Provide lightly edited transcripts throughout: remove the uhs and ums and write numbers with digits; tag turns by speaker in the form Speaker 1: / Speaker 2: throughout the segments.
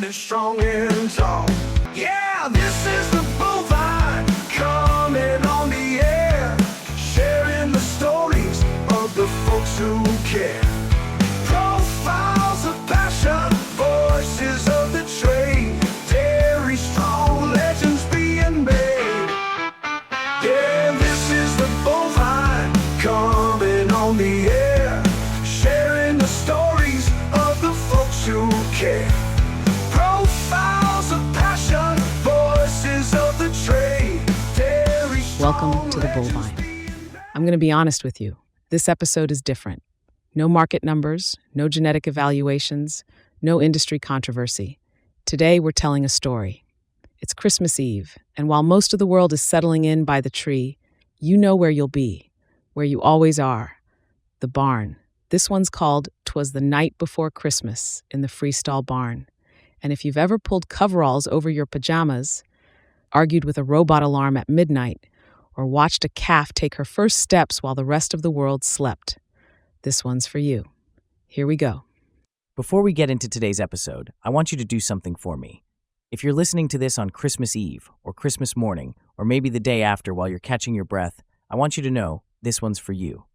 Speaker 1: standing strong and tall. Yeah, this is the bovine coming on the air, sharing the stories of the folks who care. Profiles of passion, voices of the trade, dairy strong legends being made. Yeah, this is the bovine coming on the air, sharing the stories of the folks who care. Profiles of passion, voices of the trade, dairy strong.
Speaker 2: Welcome to the Bovine. I'm going to be honest with you. This episode is different. No market numbers, no genetic evaluations, no industry controversy. Today, we're telling a story. It's Christmas Eve, and while most of the world is settling in by the tree, you know where you'll be, where you always are, the barn. This one's called "Twas the Night Before Christmas" in the Freestall barn. And if you've ever pulled coveralls over your pajamas, argued with a robot alarm at midnight, or watched a calf take her first steps while the rest of the world slept, this one's for you. Here we go.
Speaker 3: Before we get into today's episode, I want you to do something for me. If you're listening to this on Christmas Eve or Christmas morning, or maybe the day after while you're catching your breath, I want you to know this one's for you.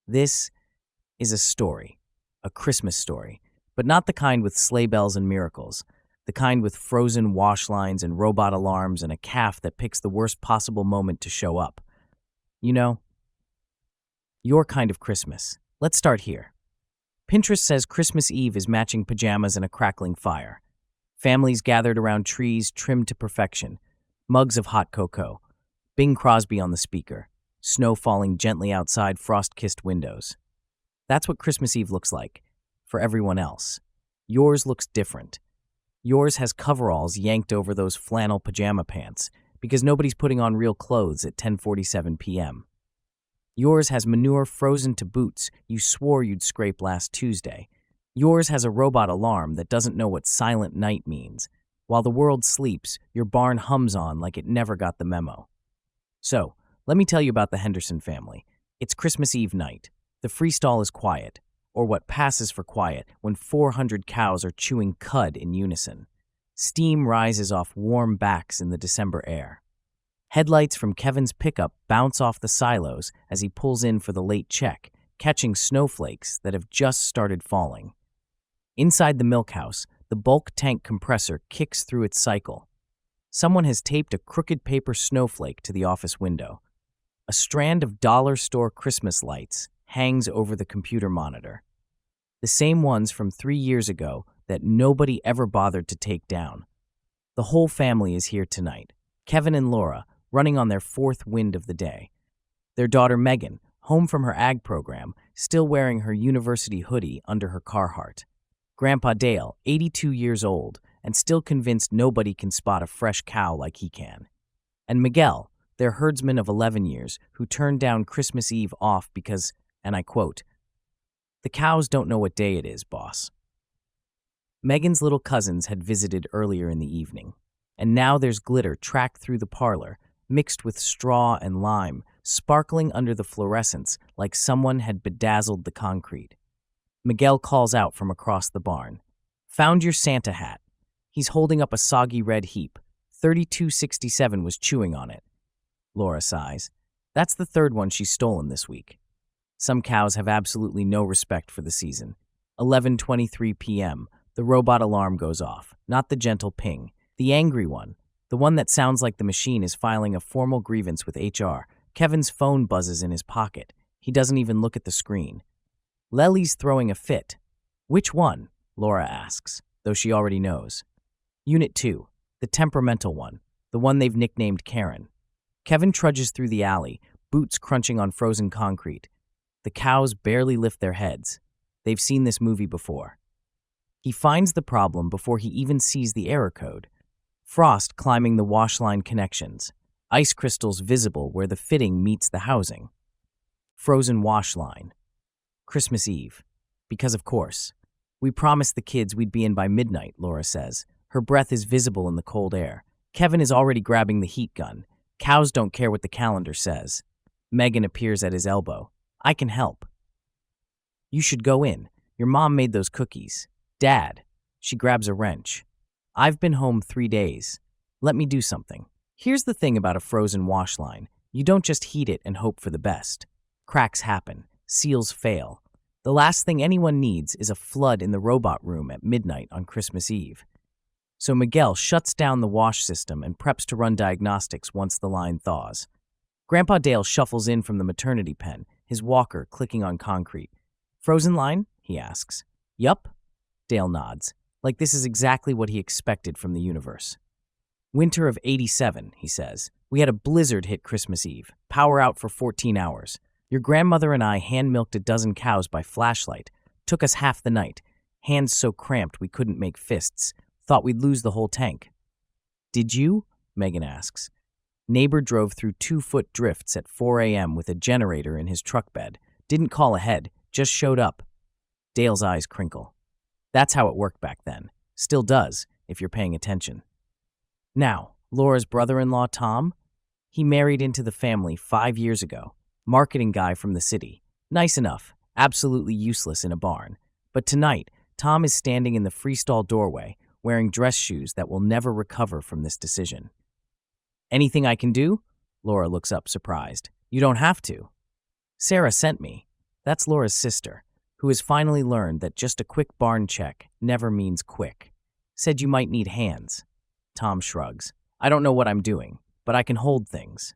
Speaker 3: This is a story, a Christmas story, but not the kind with sleigh bells and miracles, the kind with frozen wash lines and robot alarms and a calf that picks the worst possible moment to show up. You know, your kind of Christmas. Let's start here. Pinterest says Christmas Eve is matching pajamas and a crackling fire. Families gathered around trees trimmed to perfection, mugs of hot cocoa, Bing Crosby on the speaker, snow falling gently outside frost-kissed windows. That's what Christmas Eve looks like for everyone else. Yours looks different. Yours has coveralls yanked over those flannel pajama pants because nobody's putting on real clothes at 10:47 p.m. Yours has manure frozen to boots you swore you'd scrape last Tuesday. Yours has a robot alarm that doesn't know what silent night means. While the world sleeps, your barn hums on like it never got the memo. So, let me tell you about the Henderson family. It's Christmas Eve night. The freestall is quiet, or what passes for quiet when 400 cows are chewing cud in unison. Steam rises off warm backs in the December air. Headlights from Kevin's pickup bounce off the silos as he pulls in for the late check, catching snowflakes that have just started falling. Inside the milk house, the bulk tank compressor kicks through its cycle. Someone has taped a crooked paper snowflake to the office window. A strand of dollar store Christmas lights hangs over the computer monitor. The same ones from 3 years ago that nobody ever bothered to take down. The whole family is here tonight. Kevin and Laura, running on their fourth wind of the day. Their daughter Megan, home from her ag program, still wearing her university hoodie under her Carhartt. Grandpa Dale, 82 years old, and still convinced nobody can spot a fresh cow like he can. And Miguel, their herdsman of 11 years, who turned down Christmas Eve off because, and I quote, "The cows don't know what day it is, boss." Megan's little cousins had visited earlier in the evening, and now there's glitter tracked through the parlor, mixed with straw and lime, sparkling under the fluorescence like someone had bedazzled the concrete. Miguel calls out from across the barn, "Found your Santa hat." He's holding up a soggy red heap. 3267 was chewing on it. Laura sighs. That's the third one she's stolen this week. Some cows have absolutely no respect for the season. 11:23 p.m., the robot alarm goes off, not the gentle ping, the angry one. The one that sounds like the machine is filing a formal grievance with HR. Kevin's phone buzzes in his pocket. He doesn't even look at the screen. Lely's throwing a fit. Which one? Laura asks, though she already knows. Unit 2, the temperamental one, the one they've nicknamed Karen. Kevin trudges through the alley, boots crunching on frozen concrete. The cows barely lift their heads. They've seen this movie before. He finds the problem before he even sees the error code. Frost climbing the wash line connections, ice crystals visible where the fitting meets the housing. Frozen wash line. Christmas Eve. Because of course. We promised the kids we'd be in by midnight, Laura says. Her breath is visible in the cold air. Kevin is already grabbing the heat gun. Cows don't care what the calendar says. Megan appears at his elbow. I can help. You should go in. Your mom made those cookies. Dad. She grabs a wrench. I've been home 3 days. Let me do something. Here's the thing about a frozen wash line. You don't just heat it and hope for the best. Cracks happen. Seals fail. The last thing anyone needs is a flood in the robot room at midnight on Christmas Eve. So Miguel shuts down the wash system and preps to run diagnostics once the line thaws. Grandpa Dale shuffles in from the maternity pen, his walker clicking on concrete. "Frozen line?" he asks. "Yup." Dale nods, like this is exactly what he expected from the universe. "Winter of '87, he says. "We had a blizzard hit Christmas Eve. Power out for 14 hours. Your grandmother and I hand-milked a dozen cows by flashlight. Took us half the night. Hands so cramped we couldn't make fists. Thought we'd lose the whole tank." "Did you?" Megan asks. Neighbor drove through 2-foot drifts at 4 a.m. with a generator in his truck bed. Didn't call ahead, just showed up. Dale's eyes crinkle. That's how it worked back then. Still does, if you're paying attention. Now, Laura's brother-in-law, Tom? He married into the family 5 years ago. Marketing guy from the city. Nice enough, absolutely useless in a barn. But tonight, Tom is standing in the Freestall doorway, wearing dress shoes that will never recover from this decision. "Anything I can do?" Laura looks up surprised. "You don't have to." "Sarah sent me." That's Laura's sister, who has finally learned that just a quick barn check never means quick. "Said you might need hands." Tom shrugs. "I don't know what I'm doing, but I can hold things."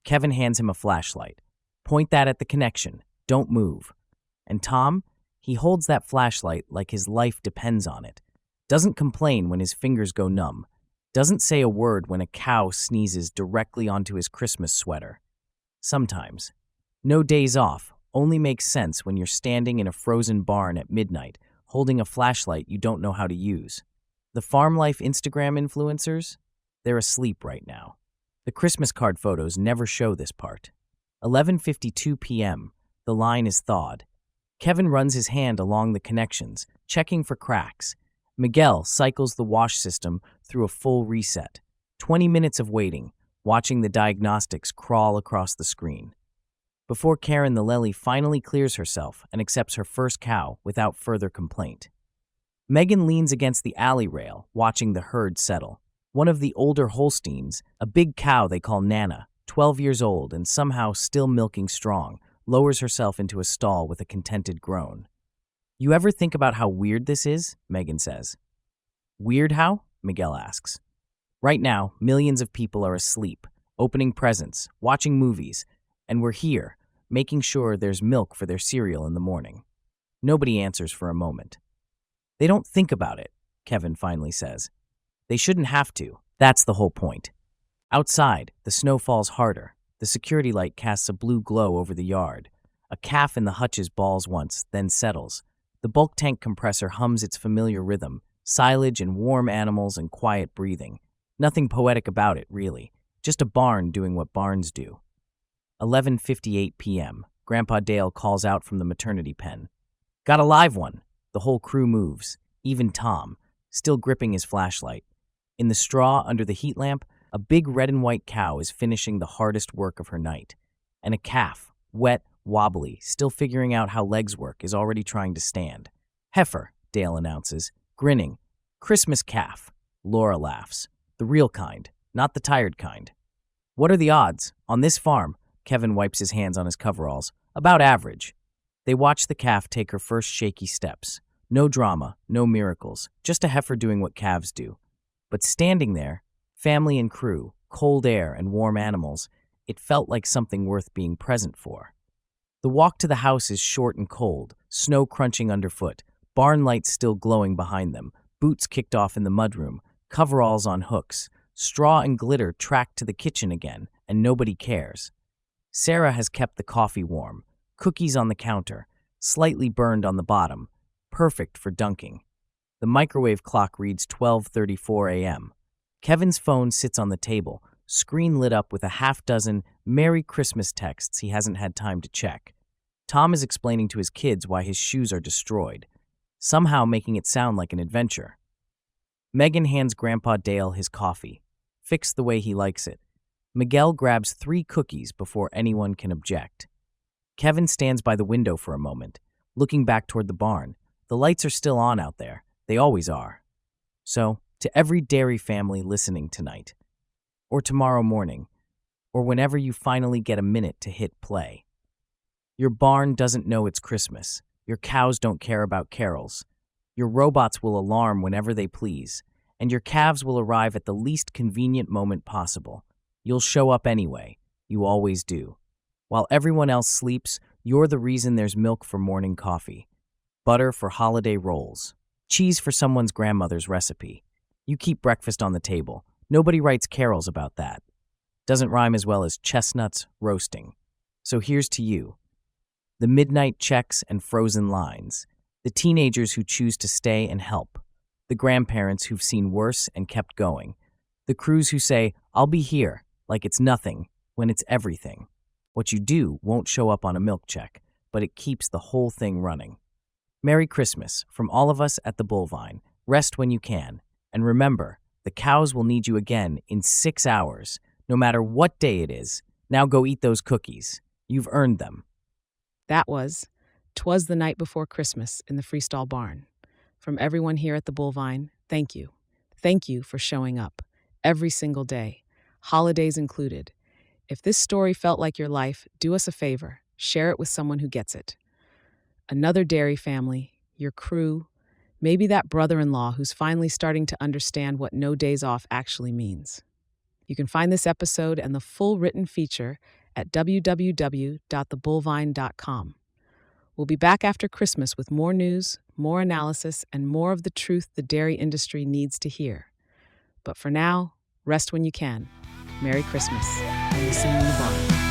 Speaker 3: Kevin hands him a flashlight. "Point that at the connection. Don't move." And Tom, he holds that flashlight like his life depends on it. Doesn't complain when his fingers go numb. Doesn't say a word when a cow sneezes directly onto his Christmas sweater. Sometimes. No days off only makes sense when you're standing in a frozen barn at midnight, holding a flashlight you don't know how to use. The farm life Instagram influencers? They're asleep right now. The Christmas card photos never show this part. 11:52 p.m. The line is thawed. Kevin runs his hand along the connections, checking for cracks. Miguel cycles the wash system through a full reset. 20 minutes of waiting, watching the diagnostics crawl across the screen. Before Karen the Lely finally clears herself and accepts her first cow without further complaint. Megan leans against the alley rail, watching the herd settle. One of the older Holsteins, a big cow they call Nana, 12 years old and somehow still milking strong, lowers herself into a stall with a contented groan. "You ever think about how weird this is?" Megan says. "Weird how?" Miguel asks. "Right now, millions of people are asleep, opening presents, watching movies, and we're here, making sure there's milk for their cereal in the morning." Nobody answers for a moment. "They don't think about it," Kevin finally says. "They shouldn't have to. That's the whole point." Outside, the snow falls harder. The security light casts a blue glow over the yard. A calf in the hutches bawls once, then settles. The bulk tank compressor hums its familiar rhythm, silage and warm animals and quiet breathing. Nothing poetic about it, really. Just a barn doing what barns do. 11:58 p.m. Grandpa Dale calls out from the maternity pen. "Got a live one." The whole crew moves, even Tom, still gripping his flashlight. In the straw under the heat lamp, a big red and white cow is finishing the hardest work of her night. And a calf, wet, wobbly, still figuring out how legs work, is already trying to stand. "Heifer," Dale announces, grinning. "Christmas calf." Laura laughs. "The real kind, not the tired kind." "What are the odds? On this farm," Kevin wipes his hands on his coveralls, "about average." They watch the calf take her first shaky steps. No drama, no miracles, just a heifer doing what calves do. But standing there, family and crew, cold air and warm animals, it felt like something worth being present for. The walk to the house is short and cold, snow crunching underfoot, barn lights still glowing behind them, boots kicked off in the mudroom, coveralls on hooks, straw and glitter tracked to the kitchen again, and nobody cares. Sarah has kept the coffee warm, cookies on the counter, slightly burned on the bottom, perfect for dunking. The microwave clock reads 12:34 a.m. Kevin's phone sits on the table, screen lit up with a half-dozen Merry Christmas texts he hasn't had time to check. Tom is explaining to his kids why his shoes are destroyed, somehow making it sound like an adventure. Megan hands Grandpa Dale his coffee, fixed the way he likes it. Miguel grabs 3 cookies before anyone can object. Kevin stands by the window for a moment, looking back toward the barn. The lights are still on out there. They always are. So, To every dairy family listening tonight, or tomorrow morning, or whenever you finally get a minute to hit play. Your barn doesn't know it's Christmas. Your cows don't care about carols. Your robots will alarm whenever they please, and your calves will arrive at the least convenient moment possible. You'll show up anyway. You always do. While everyone else sleeps, you're the reason there's milk for morning coffee, butter for holiday rolls, cheese for someone's grandmother's recipe. You keep breakfast on the table. Nobody writes carols about that. Doesn't rhyme as well as chestnuts roasting. So here's to you. The midnight checks and frozen lines. The teenagers who choose to stay and help. The grandparents who've seen worse and kept going. The crews who say, I'll be here, like it's nothing, when it's everything. What you do won't show up on a milk check, but it keeps the whole thing running. Merry Christmas from all of us at the Bullvine. Rest when you can. And remember, the cows will need you again in 6 hours. No matter what day it is, now go eat those cookies. You've earned them.
Speaker 2: That was "'Twas the Night Before Christmas" in the Freestall barn. From everyone here at the Bullvine, thank you. Thank you for showing up every single day, holidays included. If this story felt like your life, do us a favor. Share it with someone who gets it. Another dairy family, your crew, maybe that brother-in-law who's finally starting to understand what no days off actually means. You can find this episode and the full written feature at www.thebullvine.com. We'll be back after Christmas with more news, more analysis, and more of the truth the dairy industry needs to hear. But for now, rest when you can. Merry Christmas, and we'll see you in the barn.